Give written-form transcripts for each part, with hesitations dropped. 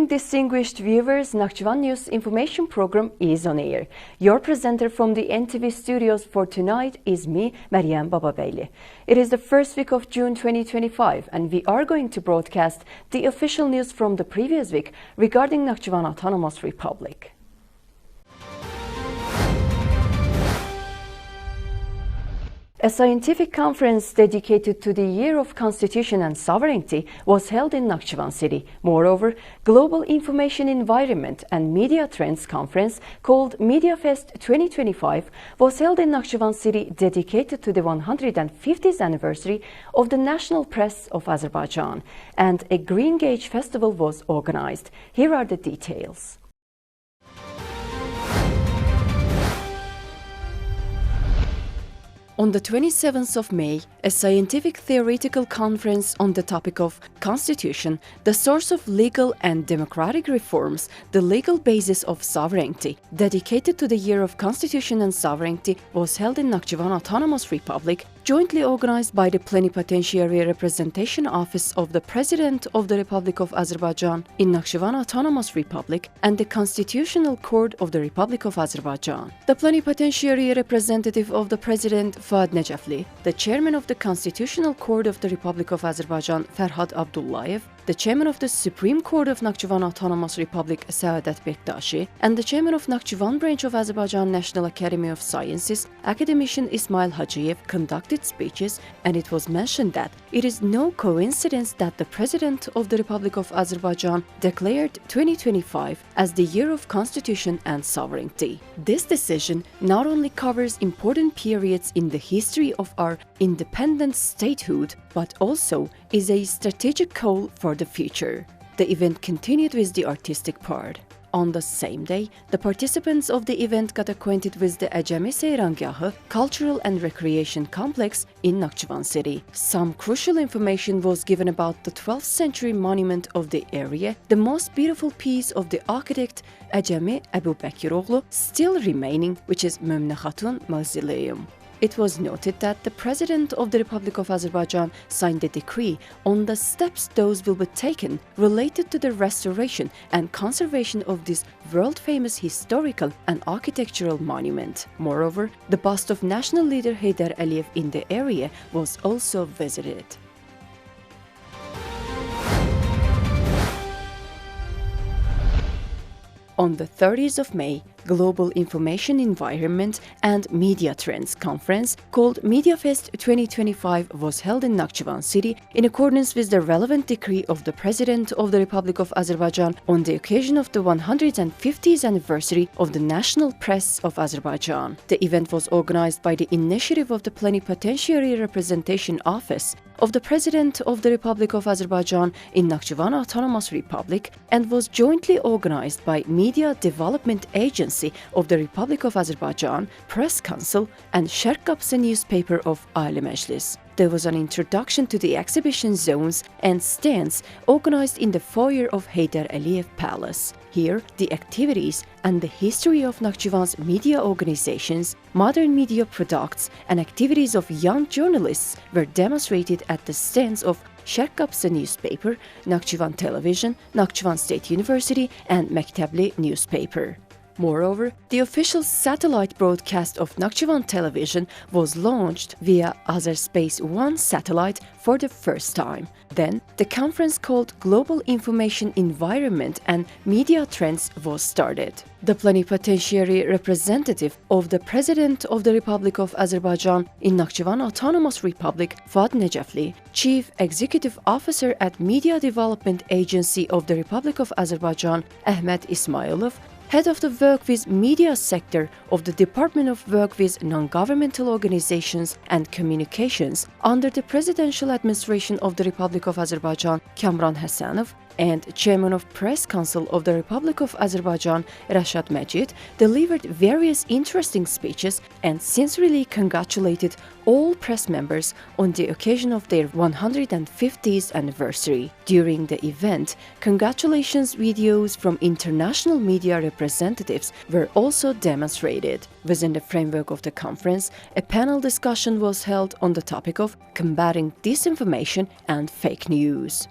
morning, distinguished viewers. Nakhchivan News information program is on air. Your presenter from the NTV studios for tonight is me, Meryem Bababeyli. It is the first week of June 2025, and we are going to broadcast the official news from the previous week regarding Nakhchivan Autonomous Republic. A scientific conference dedicated to the Year of Constitution and Sovereignty was held in Nakhchivan city. Moreover, Global Information Environment and Media Trends Conference called MediaFest 2025 was held in Nakhchivan city, dedicated to the 150th anniversary of the National Press of Azerbaijan, and a Green Gauge Festival was organized. Here are the details. On the 27th of May, a scientific theoretical conference on the topic of Constitution, the source of legal and democratic reforms, the legal basis of sovereignty, dedicated to the Year of Constitution and Sovereignty, was held in Nakhchivan Autonomous Republic, jointly organized by the Plenipotentiary Representation Office of the President of the Republic of Azerbaijan in Nakhchivan Autonomous Republic and the Constitutional Court of the Republic of Azerbaijan. The Plenipotentiary Representative of the President, Fuad Necafli, the Chairman of the Constitutional Court of the Republic of Azerbaijan, Ferhat Abdullayev, the Chairman of the Supreme Court of Nakhchivan Autonomous Republic, Saadet Bektashi, and the Chairman of Nakhchivan Branch of Azerbaijan National Academy of Sciences, Academician Ismail Hajiev, conducted speeches, and it was mentioned that it is no coincidence that the President of the Republic of Azerbaijan declared 2025 as the Year of Constitution and Sovereignty. This decision not only covers important periods in the history of our independent statehood, but also is a strategic goal for the future. The event continued with the artistic part. On the same day, the participants of the event got acquainted with the Ajami Seyrangahı Cultural and Recreation Complex in Nakhchivan city. Some crucial information was given about the 12th century monument of the area, the most beautiful piece of the architect Ajami Ebu Bekiroğlu still remaining, which is Mümne Hatun Mausoleum. It was noted that the President of the Republic of Azerbaijan signed a decree on the steps those will be taken related to the restoration and conservation of this world-famous historical and architectural monument. Moreover, the bust of national leader Heydar Aliyev in the area was also visited. On the 30th of May, Global Information Environment and Media Trends Conference called MediaFest 2025 was held in Nakhchivan city in accordance with the relevant decree of the President of the Republic of Azerbaijan on the occasion of the 150th anniversary of the National Press of Azerbaijan. The event was organized by the initiative of the Plenipotentiary Representation Office of the President of the Republic of Azerbaijan in Nakhchivan Autonomous Republic and was jointly organized by Media Development Agency of the Republic of Azerbaijan, Press Council, and Sherkapsa newspaper of Ali Mejlis. There was an introduction to the exhibition zones and stands organized in the foyer of Heydar Aliyev Palace. Here, the activities and the history of Nakhchivan's media organizations, modern media products, and activities of young journalists were demonstrated at the stands of Sherkapsa newspaper, Nakhchivan Television, Nakhchivan State University, and Mektebli newspaper. Moreover, the official satellite broadcast of Nakhchivan Television was launched via Azerspace 1 satellite for the first time. Then, the conference called Global Information Environment and Media Trends was started. The plenipotentiary representative of the President of the Republic of Azerbaijan in Nakhchivan Autonomous Republic, Fuad Necafli, Chief Executive Officer at Media Development Agency of the Republic of Azerbaijan, Ahmet Ismailov, Head of the Work with Media sector of the Department of Work with Non-Governmental Organizations and Communications under the Presidential Administration of the Republic of Azerbaijan, Kamran Hasanov, and Chairman of Press Council of the Republic of Azerbaijan, Rashad Majid, delivered various interesting speeches and sincerely congratulated all press members on the occasion of their 150th anniversary. During the event, congratulations videos from international media representatives were also demonstrated. Within the framework of the conference, a panel discussion was held on the topic of combating disinformation and fake news.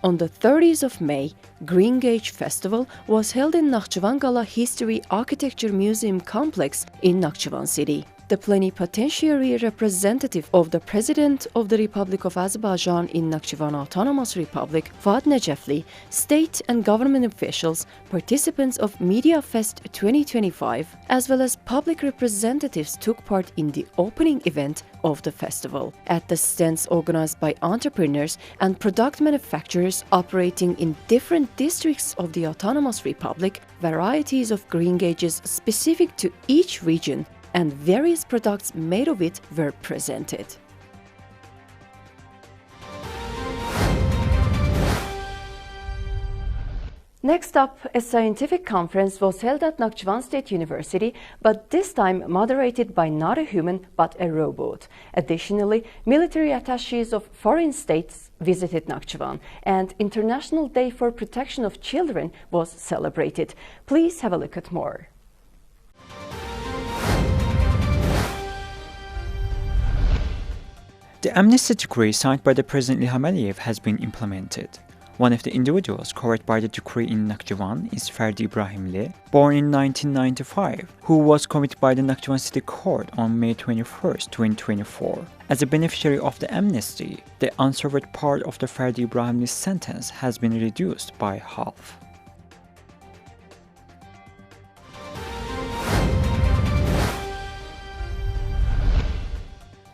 On the 30th of May, Green Gage Festival was held in Nakhchivan Gala History Architecture Museum Complex in Nakhchivan City. The plenipotentiary representative of the President of the Republic of Azerbaijan in Nakhchivan Autonomous Republic, Fuad Necefli, state and government officials, participants of Media Fest 2025, as well as public representatives took part in the opening event of the festival. At the stands organized by entrepreneurs and product manufacturers operating in different districts of the Autonomous Republic, varieties of green gages specific to each region and various products made of it were presented. Next up, a scientific conference was held at Nakhchivan State University, but this time moderated by not a human but a robot. Additionally, military attaches of foreign states visited Nakhchivan, and International Day for Protection of Children was celebrated. Please have a look at more. The amnesty decree signed by the President Ilham Aliyev has been implemented. One of the individuals covered by the decree in Nakhchivan is Ferdi Ibrahimli, born in 1995, who was convicted by the Nakhchivan City Court on May 21, 2024. As a beneficiary of the amnesty, the unserved part of the Ferdi Ibrahimli's sentence has been reduced by half.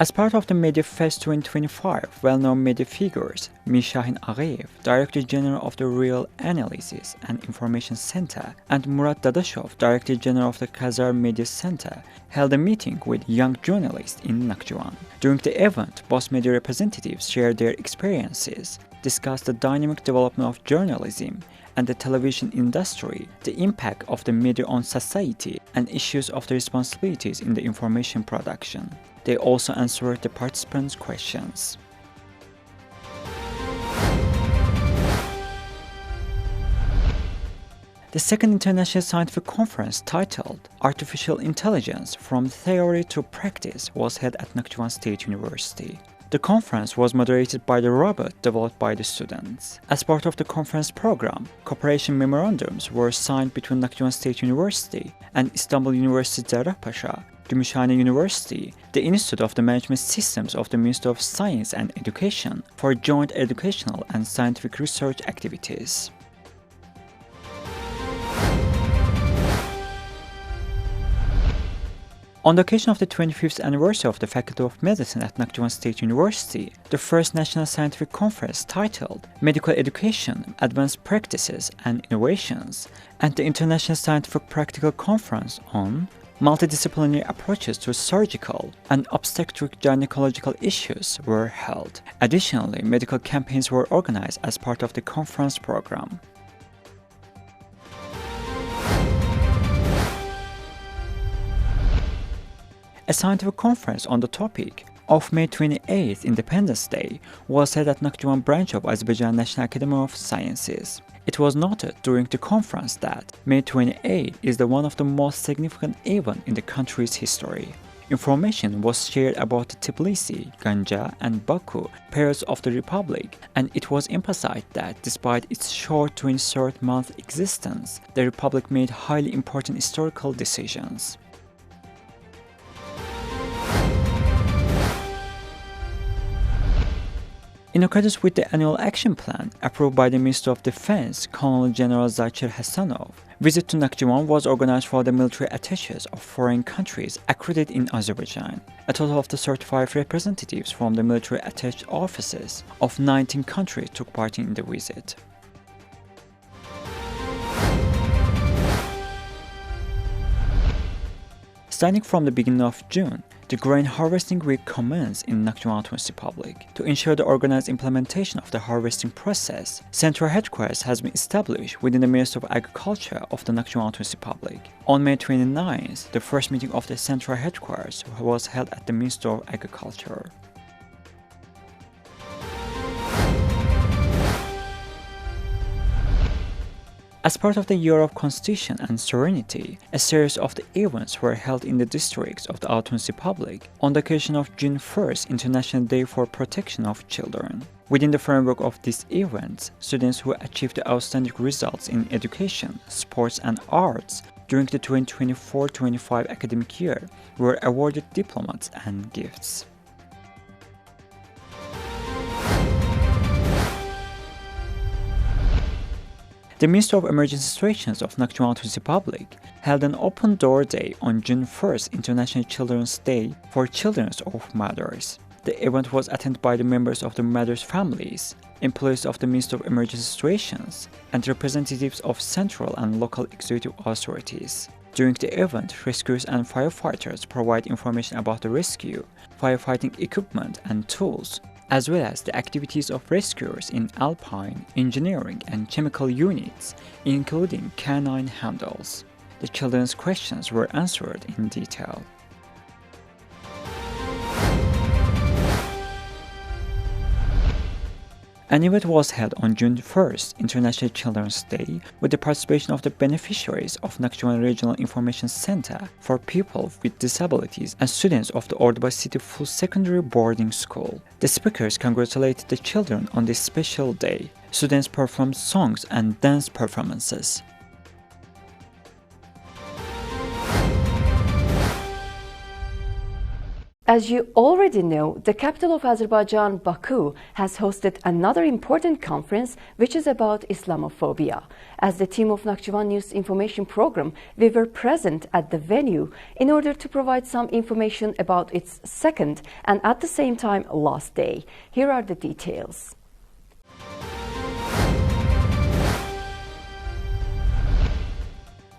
As part of the Media Fest 2025, well-known media figures, Mishahin Aghayev, Director General of the Real Analysis and Information Center, and Murat Dadashov, Director General of the Khazar Media Center, held a meeting with young journalists in Nakhchivan. During the event, both media representatives shared their experiences, discussed the dynamic development of journalism and the television industry, the impact of the media on society, and issues of the responsibilities in the information production. They also answered the participants' questions. The second International Scientific Conference titled Artificial Intelligence from Theory to Practice was held at Nakhchivan State University. The conference was moderated by the robot developed by the students. As part of the conference program, cooperation memorandums were signed between Nakhchivan State University and Istanbul University Cerrahpaşa, Gümüşhane University, the Institute of the Management Systems of the Ministry of Science and Education for joint educational and scientific research activities. On the occasion of the 25th anniversary of the Faculty of Medicine at Nakhchivan State University, the first National Scientific Conference titled Medical Education, Advanced Practices and Innovations, and the International Scientific Practical Conference on Multidisciplinary Approaches to Surgical and Obstetric Gynecological Issues were held. Additionally, medical campaigns were organized as part of the conference program. A scientific conference on the topic of May 28th Independence Day was held at Nakhchivan branch of Azerbaijan National Academy of Sciences. It was noted during the conference that May 28 is one of the most significant events in the country's history. Information was shared about the Tbilisi, Ganja, and Baku periods of the Republic, and it was emphasized that despite its short 23rd-month existence, the Republic made highly important historical decisions. In accordance with the annual action plan approved by the Minister of Defense, Colonel General Zakir Hasanov, visit to Nakhchivan was organized for the military attaches of foreign countries accredited in Azerbaijan. A total of 35 representatives from the military attached offices of 19 countries took part in the visit. Starting from the beginning of June, the grain harvesting week commenced in Nakhchivan Autonomous Republic. To ensure the organized implementation of the harvesting process, central headquarters has been established within the Ministry of Agriculture of the Nakhchivan Autonomous Republic. On May 29th, the first meeting of the central headquarters was held at the Ministry of Agriculture. As part of the Year of Constitution and Serenity, a series of the events were held in the districts of the Autonomous Republic on the occasion of June 1st, International Day for Protection of Children. Within the framework of these events, students who achieved the outstanding results in education, sports and arts during the 2024-25 academic year were awarded diplomas and gifts. The Ministry of Emergency Situations of Nakhchivan Republic held an open door day on June 1st, International Children's Day for Children of Mothers. The event was attended by the members of the mothers' families, employees of the Ministry of Emergency Situations, and representatives of central and local executive authorities. During the event, rescuers and firefighters provide information about the rescue, firefighting equipment and tools, as well as the activities of rescuers in alpine, engineering, and chemical units, including canine handles. The children's questions were answered in detail. An event was held on June 1st, International Children's Day, with the participation of the beneficiaries of Nakhchivan Regional Information Center for People with Disabilities and students of the Orduba City Full Secondary Boarding School. The speakers congratulated the children on this special day. Students performed songs and dance performances. As you already know, the capital of Azerbaijan, Baku, has hosted another important conference which is about Islamophobia. As the team of Nakhchivan News Information Program, we were present at the venue in order to provide some information about its second and at the same time last day. Here are the details.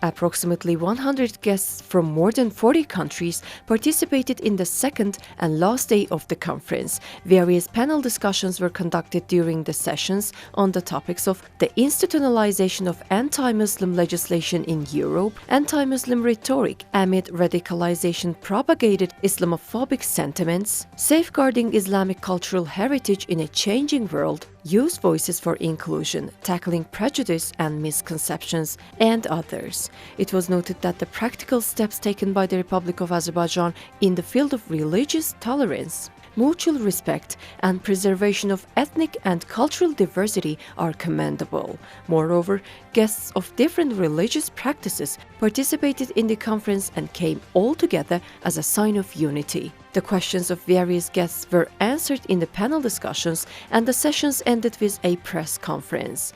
Approximately 100 guests from more than 40 countries participated in the second and last day of the conference. Various panel discussions were conducted during the sessions on the topics of the institutionalization of anti-Muslim legislation in Europe, anti-Muslim rhetoric amid radicalization propagated Islamophobic sentiments, safeguarding Islamic cultural heritage in a changing world, youth voices for inclusion, tackling prejudice and misconceptions, and others. It was noted that the practical steps taken by the Republic of Azerbaijan in the field of religious tolerance, mutual respect, and preservation of ethnic and cultural diversity are commendable. Moreover, guests of different religious practices participated in the conference and came all together as a sign of unity. The questions of various guests were answered in the panel discussions, and the sessions ended with a press conference.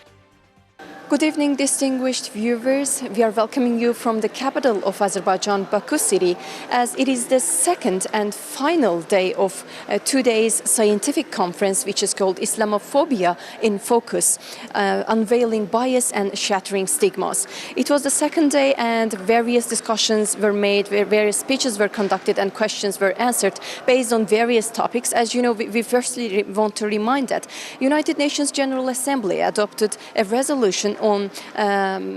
Good evening, distinguished viewers. We are welcoming you from the capital of Azerbaijan, Baku city, as it is the second and final day of today's scientific conference, which is called Islamophobia in Focus, unveiling bias and shattering stigmas. It was the second day and various discussions were made, various speeches were conducted and questions were answered based on various topics. As you know, we firstly want to remind that United Nations General Assembly adopted a resolution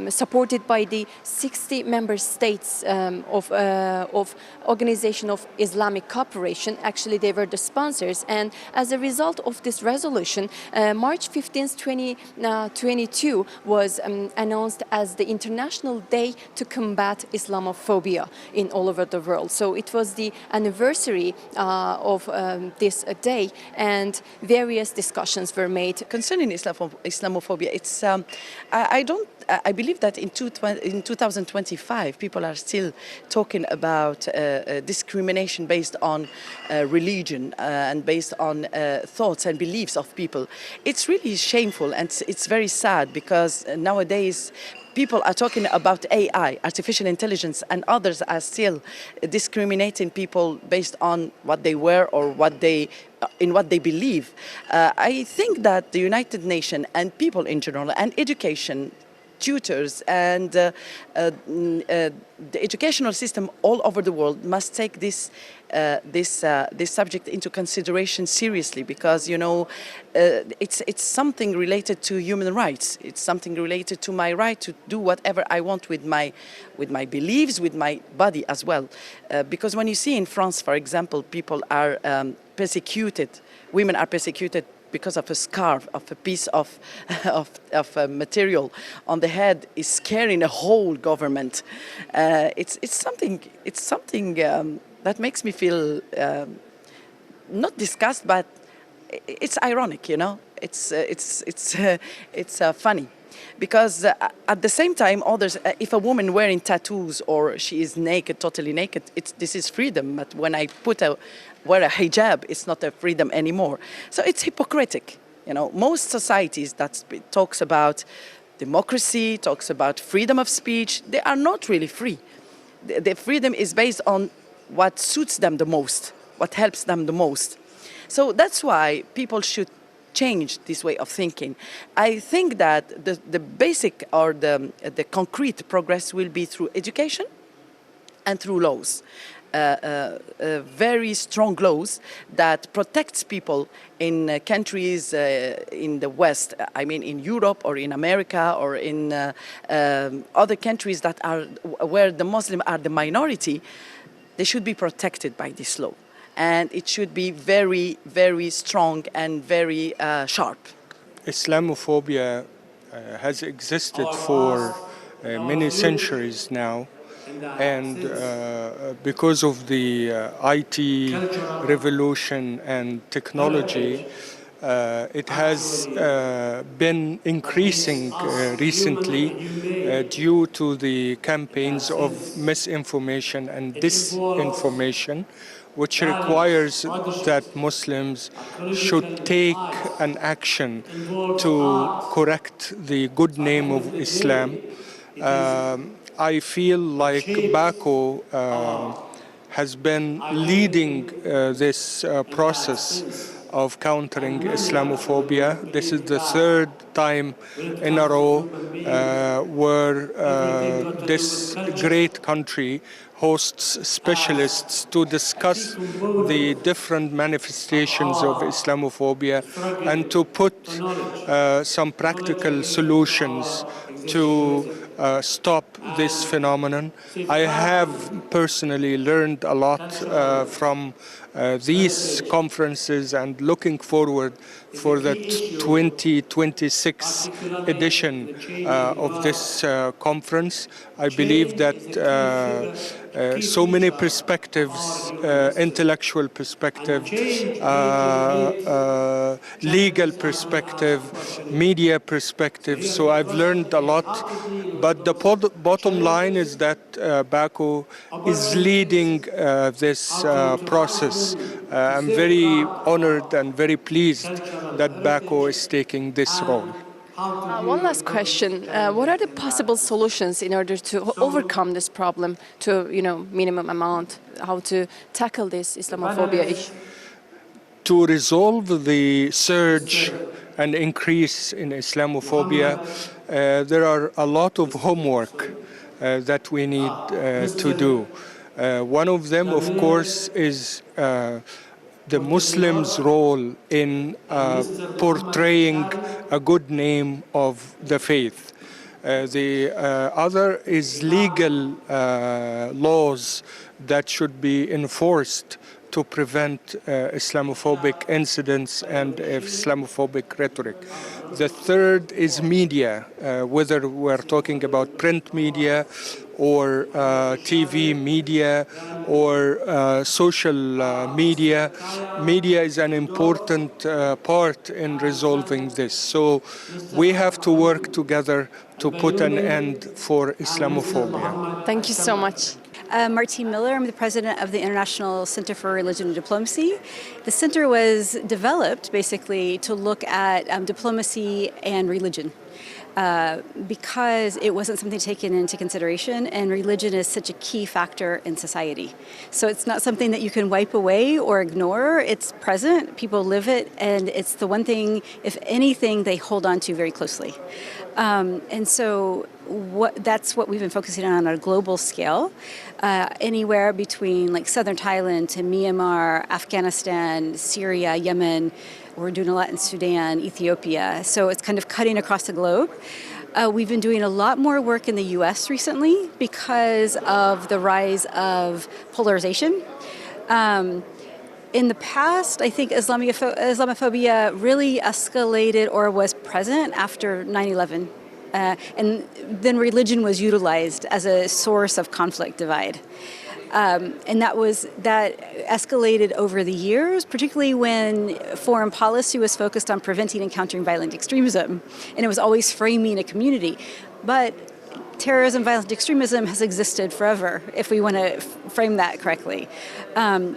supported by the 60 member states of Organization of Islamic Cooperation. Actually, they were the sponsors, and as a result of this resolution, March 15th, 2022 was announced as the International Day to Combat Islamophobia in all over the world. So it was the anniversary of this day, and various discussions were made. Concerning Islamophobia, it's I believe that in 2025, people are still talking about discrimination based on religion and based on thoughts and beliefs of people. It's really shameful, and it's very sad, because nowadays people are talking about AI, artificial intelligence, and others are still discriminating people based on what they wear or in what they believe. I think that the United Nations and people in general, and education, tutors, and the educational system all over the world must take this subject into consideration seriously, because it's something related to human rights. It's something related to my right to do whatever I want with my beliefs, with my body as well. Because when you see in France, for example, people are persecuted, women are persecuted because of a scarf, of a piece of of material on the head, is scaring a whole government. It's something that makes me feel not disgust, but it's ironic, you know. It's funny, because at the same time, others, if a woman wearing tattoos or she is naked, totally naked, this is freedom. But when I wear a hijab, it's not a freedom anymore. So it's hypocritic, you know. Most societies that talks about democracy, talks about freedom of speech, they are not really free. The freedom is based on what suits them the most, what helps them the most. So that's why people should change this way of thinking. I think that the basic or the concrete progress will be through education and through laws. Very strong laws that protects people in countries in the West, I mean in Europe or in America or in other countries that are where the Muslims are the minority. They should be protected by this law. And it should be very, very strong and very sharp. Islamophobia has existed for many centuries now, and because of the IT revolution and technology, it has been increasing recently due to the campaigns of misinformation and disinformation, which requires that Muslims should take an action to correct the good name of Islam. I feel like Baku has been leading this process of countering Islamophobia. This is the third time in a row where this great country hosts specialists to discuss the different manifestations of Islamophobia and to put some practical solutions to stop this phenomenon. I have personally learned a lot from these conferences and looking forward for the 2026 edition of this conference. I believe that so many perspectives, intellectual perspective, legal perspective, media perspective. So I've learned a lot. But the bottom line is that Baku is leading this process. I'm very honored and very pleased that Baku is taking this role. One last question. What are the possible solutions in order to overcome this problem to, minimum amount? How to tackle this Islamophobia issue? To resolve the surge and increase in Islamophobia, there are a lot of homework that we need to do. One of them, of course, is the Muslims' role in portraying a good name of the faith. The other is legal laws that should be enforced to prevent Islamophobic incidents and Islamophobic rhetoric. The third is media, whether we're talking about print media or TV media or social media. Media is an important part in resolving this. So we have to work together to put an end for Islamophobia. Thank you so much. Martine Miller, I'm the president of the International Center for Religion and Diplomacy. The center was developed basically to look at diplomacy and religion because it wasn't something taken into consideration, and religion is such a key factor in society. So it's not something that you can wipe away or ignore. It's present, people live it, and it's the one thing, if anything, they hold on to very closely. And so that's what we've been focusing on a global scale, anywhere between like southern Thailand to Myanmar, Afghanistan, Syria, Yemen. We're doing a lot in Sudan, Ethiopia. So it's kind of cutting across the globe. We've been doing a lot more work in the US recently because of the rise of polarization. In the past, I think Islamophobia really escalated or was present after 9/11. And then religion was utilized as a source of conflict divide. And that escalated over the years, particularly when foreign policy was focused on preventing and countering violent extremism. And it was always framing a community. But terrorism, violent extremism has existed forever, if we want to frame that correctly.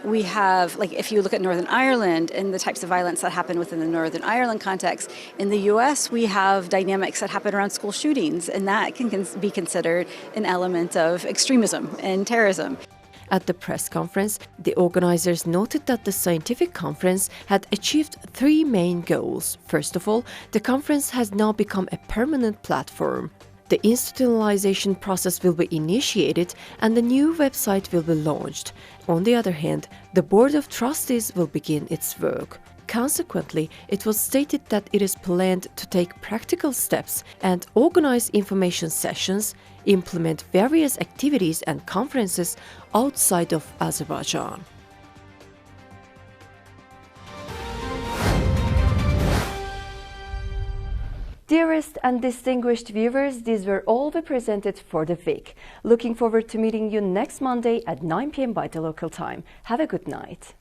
We have, like, if you look at Northern Ireland and the types of violence that happen within the Northern Ireland context, in the U.S. we have dynamics that happen around school shootings, and that can be considered an element of extremism and terrorism. At the press conference, the organizers noted that the scientific conference had achieved 3 main goals. First of all, the conference has now become a permanent platform. The institutionalization process will be initiated and the new website will be launched. On the other hand, the Board of Trustees will begin its work. Consequently, it was stated that it is planned to take practical steps and organize information sessions, implement various activities and conferences outside of Azerbaijan. Dearest and distinguished viewers, these were all we presented for the week. Looking forward to meeting you next Monday at 9 p.m. by the local time. Have a good night.